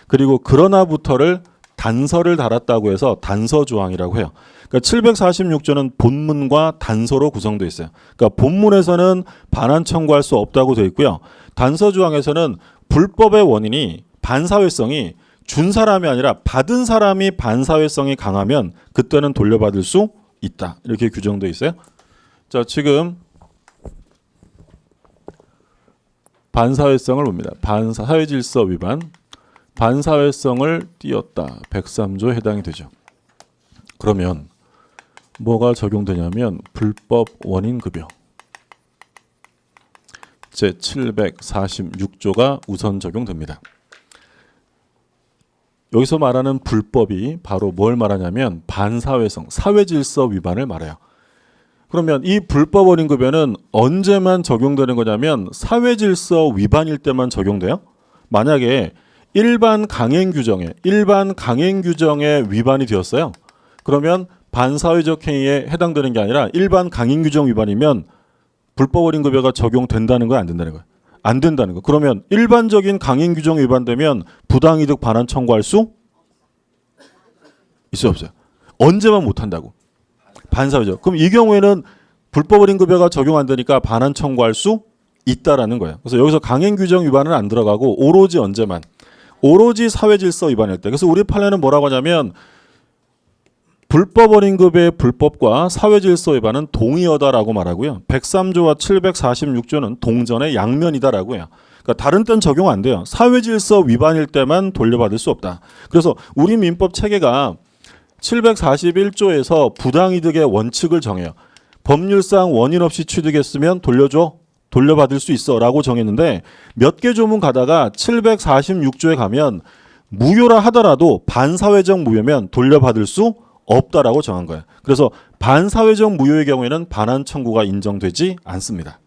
그리고 그러나부터를 단서를 달았다고 해서 단서 조항이라고 해요. 그러니까 746조는 본문과 단서로 구성되어 있어요. 그러니까 본문에서는 반환 청구할 수 없다고 되어 있고요. 단서 조항에서는 불법의 원인이 반사회성이 준 사람이 아니라 받은 사람이 반사회성이 강하면 그때는 돌려받을 수 있다. 이렇게 규정되어 있어요. 자, 지금 반사회성을 봅니다. 사회질서 위반. 반사회성을 띄었다. 103조에 해당이 되죠. 그러면 뭐가 적용되냐면 불법 원인급여. 제746조가 우선 적용됩니다. 여기서 말하는 불법이 바로 뭘 말하냐면 반사회성, 사회질서 위반을 말해요. 그러면 이 불법 원인급여는 언제만 적용되는 거냐면 사회질서 위반일 때만 적용돼요. 만약에 일반 강행규정에 위반이 되었어요. 그러면 반사회적 행위에 해당되는 게 아니라 일반 강행규정 위반이면 불법 원인급여가 적용된다는 거야, 안 된다는 거야? 안 된다는 거. 그러면 일반적인 강행규정 위반되면 부당이득 반환 청구할 수 있어요, 없어요? 언제만 못한다고? 반사회적. 그럼 이 경우에는 불법 원인급여가 적용 안 되니까 반환 청구할 수 있다라는 거예요. 그래서 여기서 강행규정 위반은 안 들어가고 오로지 언제만? 오로지 사회질서 위반일 때. 그래서 우리 판례는 뭐라고 하냐면 불법 원인급여의 불법과 사회질서 위반은 동의어다라고 말하고요. 103조와 746조는 동전의 양면이다라고 해요. 그러니까 다른 때는 적용 안 돼요. 사회질서 위반일 때만 돌려받을 수 없다. 그래서 우리 민법 체계가 741조에서 부당이득의 원칙을 정해요. 법률상 원인 없이 취득했으면 돌려받을 수 있어 라고 정했는데 몇 개 조문 가다가 746조에 가면 무효라 하더라도 반사회적 무효면 돌려받을 수 없다라고 정한 거예요. 그래서 반사회적 무효의 경우에는 반환 청구가 인정되지 않습니다.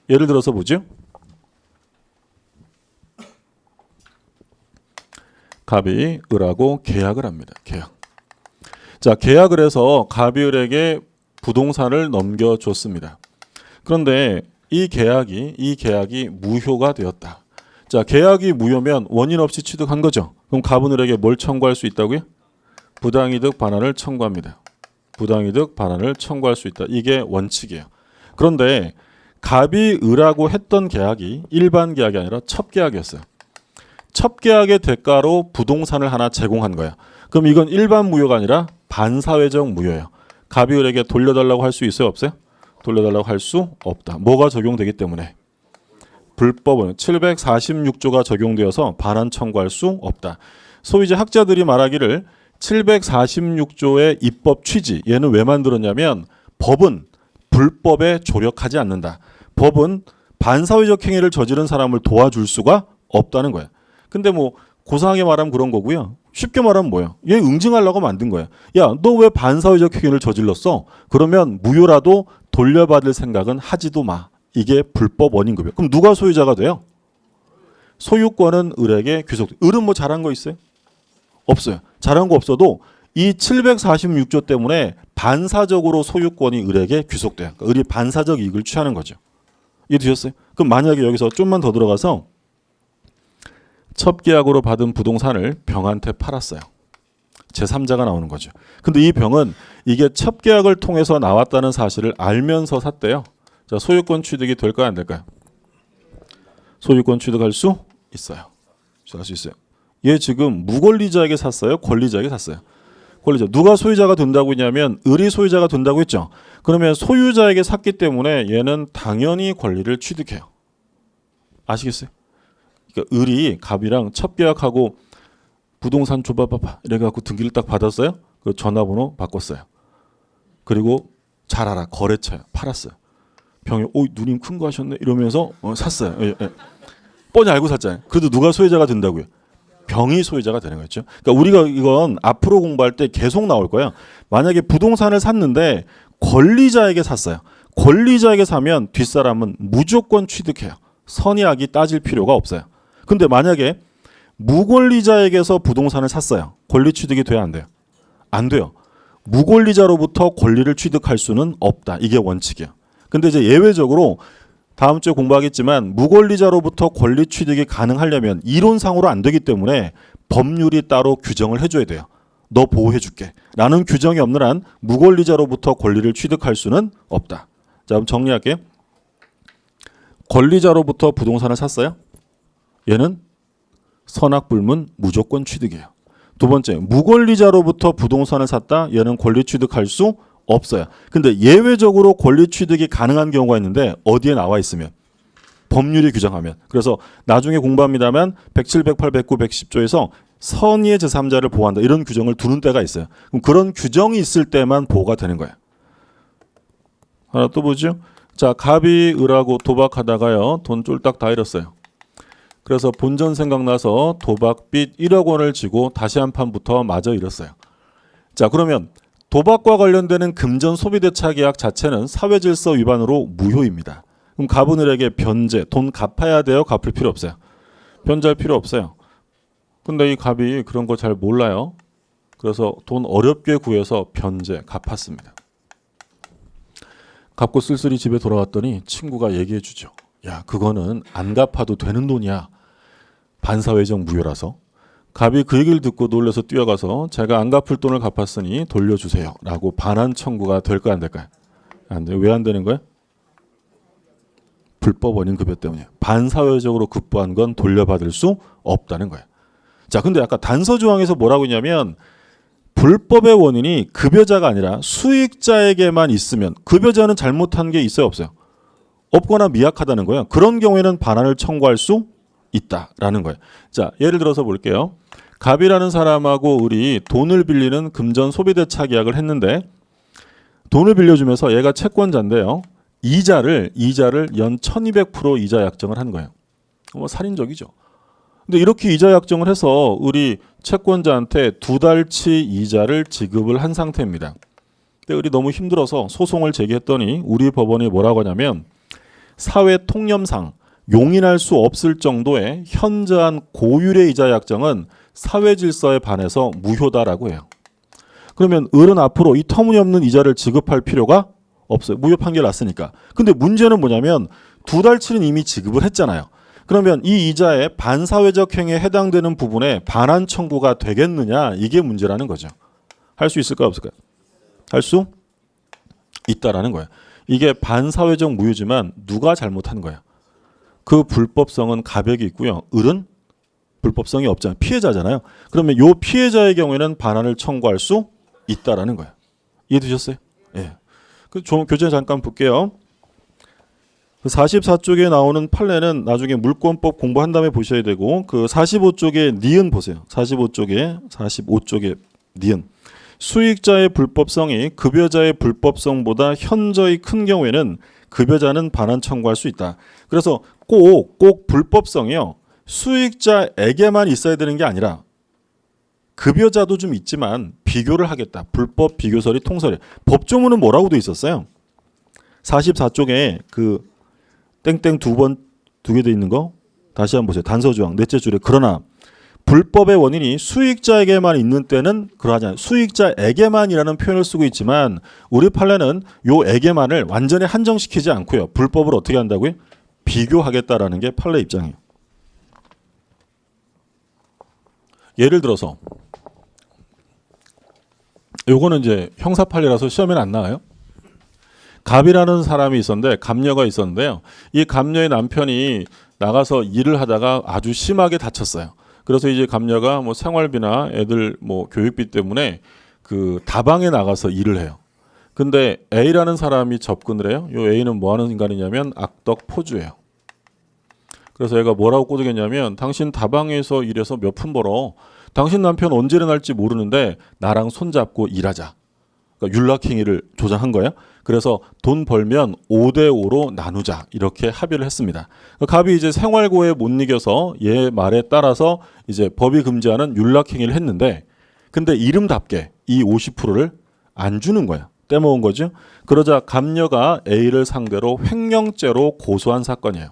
예를 들어서 보죠. 갑이 을하고 계약을 합니다. 계약. 자, 계약을 해서 갑이 을에게 부동산을 넘겨줬습니다. 그런데 이 계약이 무효가 되었다. 자, 계약이 무효면 원인 없이 취득한 거죠. 그럼 갑은 을에게 뭘 청구할 수 있다고요? 부당이득 반환을 청구합니다. 부당이득 반환을 청구할 수 있다. 이게 원칙이에요. 그런데 갑이 을하고 했던 계약이 일반 계약이 아니라 첩계약이었어요. 첩계약의 대가로 부동산을 하나 제공한 거야. 그럼 이건 일반 무효가 아니라 반사회적 무효예요. 갑이 을에게 돌려달라고 할 수 있어요, 없어요? 돌려달라고 할 수 없다. 뭐가 적용되기 때문에? 불법은 746조가 적용되어서 반환 청구할 수 없다. 소위 이제 학자들이 말하기를 746조의 입법 취지, 얘는 왜 만들었냐면 법은 불법에 조력하지 않는다. 법은 반사회적 행위를 저지른 사람을 도와줄 수가 없다는 거예요. 근데 뭐 고상하게 말하면 그런 거고요. 쉽게 말하면 뭐야? 얘 응징하려고 만든 거야. 야, 너 왜 반사회적 행위를 저질렀어? 그러면 무효라도 돌려받을 생각은 하지도 마. 이게 불법 원인급여. 그럼 누가 소유자가 돼요? 소유권은 을에게 귀속돼. 을은 뭐 잘한 거 있어요? 없어요. 잘한 거 없어도 이 746조 때문에 반사적으로 소유권이 을에게 귀속돼요. 그러니까 을이 반사적 이익을 취하는 거죠. 이해되셨어요? 그럼 만약에 여기서 좀만 더 들어가서 첩계약으로 받은 부동산을 병한테 팔았어요. 제3자가 나오는 거죠. 근데 이 병은 이게 첩계약을 통해서 나왔다는 사실을 알면서 샀대요. 자, 소유권 취득이 될까요, 안 될까요? 소유권 취득할 수 있어요. 취득할 수 있어요. 얘 지금 무권리자에게 샀어요? 권리자에게 샀어요? 권리자. 누가 소유자가 된다고 했냐면 을이 소유자가 된다고 했죠. 그러면 소유자에게 샀기 때문에 얘는 당연히 권리를 취득해요. 아시겠어요? 그러니까 을이 갑이랑 첩계약하고 부동산 줘봐봐봐 이래갖고 등기를 딱 받았어요. 그 전화번호 바꿨어요. 그리고 잘 알아. 거래처야. 팔았어요. 병이 누님 큰 거 하셨네 이러면서 샀어요. 예. 뻔히 알고 샀잖아요. 그래도 누가 소유자가 된다고요? 병이 소유자가 되는 거죠. 그러니까 우리가 이건 앞으로 공부할 때 계속 나올 거예요. 만약에 부동산을 샀는데 권리자에게 샀어요. 권리자에게 사면 뒷사람은 무조건 취득해요. 선의악이 따질 필요가 없어요. 근데 만약에 무권리자에게서 부동산을 샀어요. 권리 취득이 돼야 안 돼요? 안 돼요. 무권리자로부터 권리를 취득할 수는 없다. 이게 원칙이에요. 근데 이제 예외적으로 다음 주에 공부하겠지만 무권리자로부터 권리 취득이 가능하려면 이론상으로 안 되기 때문에 법률이 따로 규정을 해줘야 돼요. 너 보호해줄게 라는 규정이 없는 한 무권리자로부터 권리를 취득할 수는 없다. 자, 그럼 정리할게요. 권리자로부터 부동산을 샀어요. 얘는 선악불문 무조건 취득이에요. 두 번째, 무권리자로부터 부동산을 샀다. 얘는 권리 취득할 수 없어요. 근데 예외적으로 권리 취득이 가능한 경우가 있는데 어디에 나와 있으면? 법률이 규정하면. 그래서 나중에 공부합니다만 107, 108, 109, 110조에서 선의의 제3자를 보호한다. 이런 규정을 두는 때가 있어요. 그럼 그런 규정이 있을 때만 보호가 되는 거예요. 하나 또 보죠. 자, 갑이 을하고 도박하다가요. 돈 쫄딱 다 잃었어요. 그래서 본전 생각나서 도박빚 1억 원을 지고 다시 한 판부터 마저 잃었어요. 자, 그러면 도박과 관련되는 금전 소비대차 계약 자체는 사회질서 위반으로 무효입니다. 그럼 갑은 을에게 변제, 돈 갚아야 돼요? 갚을 필요 없어요? 변제할 필요 없어요. 근데 이 갑이 그런 거 잘 몰라요. 그래서 돈 어렵게 구해서 변제, 갚았습니다. 갚고 쓸쓸히 집에 돌아왔더니 친구가 얘기해 주죠. 야, 그거는 안 갚아도 되는 돈이야. 반사회적 무효라서. 갑이 그 얘기를 듣고 놀라서 뛰어가서 제가 안 갚을 돈을 갚았으니 돌려주세요 라고 반환 청구가 될까요, 안 될까요? 안 돼요. 왜 안 되는 거예요? 불법 원인 급여 때문이에요. 반사회적으로 급부한 건 돌려받을 수 없다는 거예요. 자, 근데 아까 단서 조항에서 뭐라고 했냐면 불법의 원인이 급여자가 아니라 수익자에게만 있으면 급여자는 잘못한 게 있어요, 없어요? 없거나 미약하다는 거예요. 그런 경우에는 반환을 청구할 수 있다라는 거예요. 자, 예를 들어서 볼게요. 갑이라는 사람하고 을이 돈을 빌리는 금전 소비대차 계약을 했는데 돈을 빌려주면서 얘가 채권자인데요. 이자를 연 1200% 이자 약정을 한 거예요. 뭐 살인적이죠. 근데 이렇게 이자 약정을 해서 을이 채권자한테 2달치 이자를 지급을 한 상태입니다. 근데 을이 너무 힘들어서 소송을 제기했더니 우리 법원이 뭐라고 하냐면 사회 통념상 용인할 수 없을 정도의 현저한 고율의 이자 약정은 사회 질서에 반해서 무효다라고 해요. 그러면 을은 앞으로 이 터무니없는 이자를 지급할 필요가 없어요. 무효 판결 났으니까. 근데 문제는 뭐냐면 2달치는 이미 지급을 했잖아요. 그러면 이 이자의 반사회적 행위에 해당되는 부분에 반환 청구가 되겠느냐, 이게 문제라는 거죠. 할 수 있을까요, 없을까요? 할 수 있다라는 거예요. 이게 반사회적 무효지만 누가 잘못한 거예요? 그 불법성은 갑에게 있고요. 을은 불법성이 없잖아요. 피해자잖아요. 그러면 이 피해자의 경우에는 반환을 청구할 수 있다라는 거예요. 이해되셨어요? 예. 그 교재 잠깐 볼게요. 44쪽에 나오는 판례는 나중에 물권법 공부한 다음에 보셔야 되고, 그 45쪽에 니은 보세요. 45쪽에 니은. 수익자의 불법성이 급여자의 불법성보다 현저히 큰 경우에는 급여자는 반환 청구할 수 있다. 그래서 꼭 불법성이요. 수익자에게만 있어야 되는 게 아니라 급여자도 좀 있지만 비교를 하겠다. 불법 비교설이 통설이. 법조문은 뭐라고 돼 있었어요? 44쪽에 그 땡땡 두 개 돼 있는 거 다시 한번 보세요. 단서조항 넷째 줄에 그러나 불법의 원인이 수익자에게만 있는 때는 그러하지 않아요. 수익자에게만이라는 표현을 쓰고 있지만 우리 판례는 요 에게만을 완전히 한정시키지 않고요. 불법을 어떻게 한다고요? 비교하겠다라는 게 판례 입장이에요. 예를 들어서 요거는 이제 형사 판례라서 시험에는 안 나와요. 갑이라는 사람이 있었는데 갑녀가 있었는데요. 이 갑녀의 남편이 나가서 일을 하다가 아주 심하게 다쳤어요. 그래서 이제 갑녀가 뭐 생활비나 애들 뭐 교육비 때문에 그 다방에 나가서 일을 해요. 근데 A라는 사람이 접근을 해요. 요 A는 뭐 하는 인간이냐면 악덕 포주예요. 그래서 얘가 뭐라고 꼬드겼냐면 당신 다방에서 일해서 몇 푼 벌어. 당신 남편 언제 일어날지 모르는데 나랑 손잡고 일하자. 그러니까 윤락행위를 조장한 거예요. 그래서 돈 벌면 5대5로 나누자 이렇게 합의를 했습니다. 갑이 이제 생활고에 못 이겨서 얘 말에 따라서 이제 법이 금지하는 윤락행위를 했는데 근데 이름답게 이 50%를 안 주는 거야. 떼먹은 거죠. 그러자 갑녀가 A를 상대로 횡령죄로 고소한 사건이에요.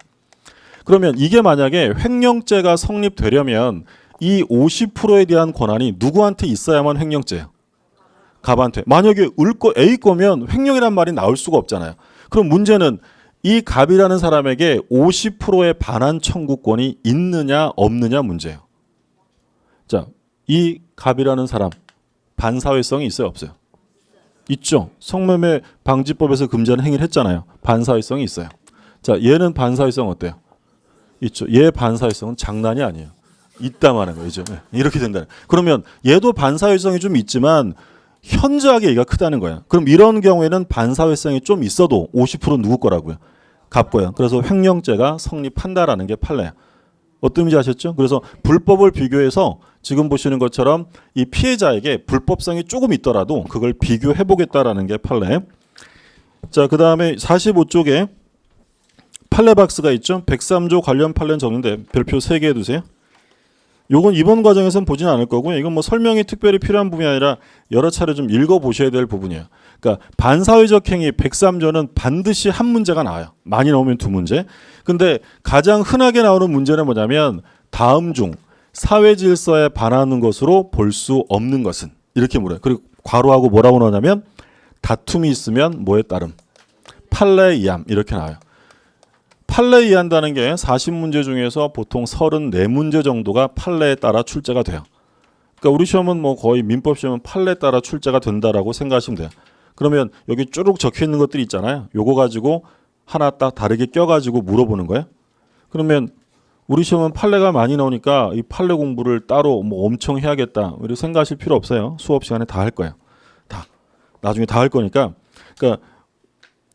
그러면 이게 만약에 횡령죄가 성립되려면 이 50%에 대한 권한이 누구한테 있어야만 횡령죄예요? 갑한테. 만약에 A 거면 횡령이란 말이 나올 수가 없잖아요. 그럼 문제는 이 갑이라는 사람에게 50%의 반환 청구권이 있느냐 없느냐 문제예요. 자, 이 갑이라는 사람 반사회성이 있어요 없어요? 있죠. 성매매 방지법에서 금지하는 행위를 했잖아요. 반사회성이 있어요. 자, 얘는 반사회성 어때요? 있죠. 얘 반사회성은 장난이 아니에요. 있다마는 거죠. 이렇게 된다. 그러면 얘도 반사회성이 좀 있지만 현저하게 얘가 크다는 거야. 그럼 이런 경우에는 반사회성이 좀 있어도 50% 누구 거라고요? 갑 거예요. 그래서 횡령죄가 성립한다라는 게 판례야. 어떤 의미인지 아셨죠? 그래서 불법을 비교해서 지금 보시는 것처럼 이 피해자에게 불법성이 조금 있더라도 그걸 비교해 보겠다라는 게 판례. 자, 그다음에 45쪽에 판례 박스가 있죠. 103조 관련 판례는 적는데 별표 3개 해두세요. 요건 이번 과정에서는 보지는 않을 거고요. 이건 뭐 설명이 특별히 필요한 부분이 아니라 여러 차례 좀 읽어보셔야 될 부분이에요. 그러니까 반사회적 행위 103조는 반드시 한 문제가 나와요. 많이 나오면 2문제. 근데 가장 흔하게 나오는 문제는 뭐냐면 다음 중 사회 질서에 반하는 것으로 볼 수 없는 것은 이렇게 물어요. 그리고 괄호하고 뭐라고 나오냐면 다툼이 있으면 뭐에 따름 판례에 의함 이렇게 나와요. 판례에 의한다는 게 40문제 중에서 보통 34문제 정도가 판례에 따라 출제가 돼요. 그러니까 우리 시험은 뭐 거의 민법 시험은 판례에 따라 출제가 된다라고 생각하시면 돼요. 그러면 여기 쭈룩 적혀 있는 것들이 있잖아요. 요거 가지고 하나 딱 다르게 껴가지고 물어보는 거예요. 그러면 우리 시험은 판례가 많이 나오니까 이 판례 공부를 따로 뭐 엄청 해야겠다 이렇게 생각하실 필요 없어요. 수업 시간에 다 할 거예요. 다 나중에 다 할 거니까. 그러니까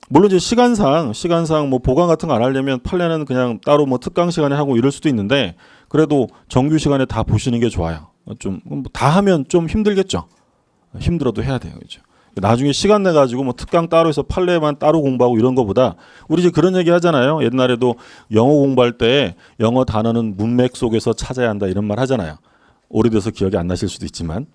물론 이제 시간상 뭐 보강 같은 거 안 하려면 판례는 그냥 따로 뭐 특강 시간에 하고 이럴 수도 있는데 그래도 정규 시간에 다 보시는 게 좋아요. 좀 다 하면 좀 힘들겠죠. 힘들어도 해야 돼요, 그렇죠? 나중에 시간 내 가지고 뭐 특강 따로 해서 판례만 따로 공부하고 이런 거보다 우리 이제 그런 얘기 하잖아요. 옛날에도 영어 공부할 때 영어 단어는 문맥 속에서 찾아야 한다 이런 말 하잖아요. 오래돼서 기억이 안 나실 수도 있지만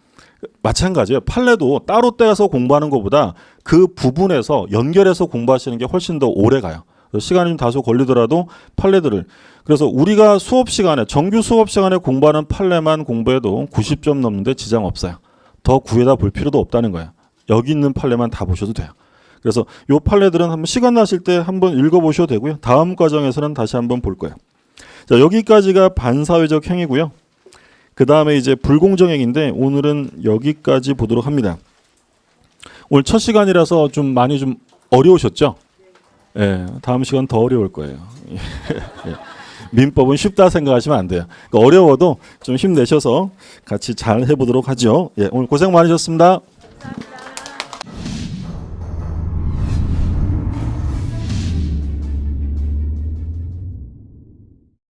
마찬가지예요. 판례도 따로 떼서 공부하는 것보다 그 부분에서 연결해서 공부하시는 게 훨씬 더 오래 가요. 시간이 좀 다소 걸리더라도 판례들을 그래서 우리가 수업 시간에 정규 수업 시간에 공부하는 판례만 공부해도 90점 넘는데 지장 없어요. 더 구해다 볼 필요도 없다는 거예요. 여기 있는 판례만 다 보셔도 돼요. 그래서 요 판례들은 한번 시간 나실 때 한번 읽어보셔도 되고요. 다음 과정에서는 다시 한번 볼 거예요. 자, 여기까지가 반사회적 행위고요. 그 다음에 이제 불공정행위인데 오늘은 여기까지 보도록 합니다. 오늘 첫 시간이라서 좀 많이 좀 어려우셨죠? 예, 다음 시간 더 어려울 거예요. 예. 민법은 쉽다 생각하시면 안 돼요. 그러니까 어려워도 좀 힘내셔서 같이 잘 해보도록 하죠. 예, 오늘 고생 많으셨습니다.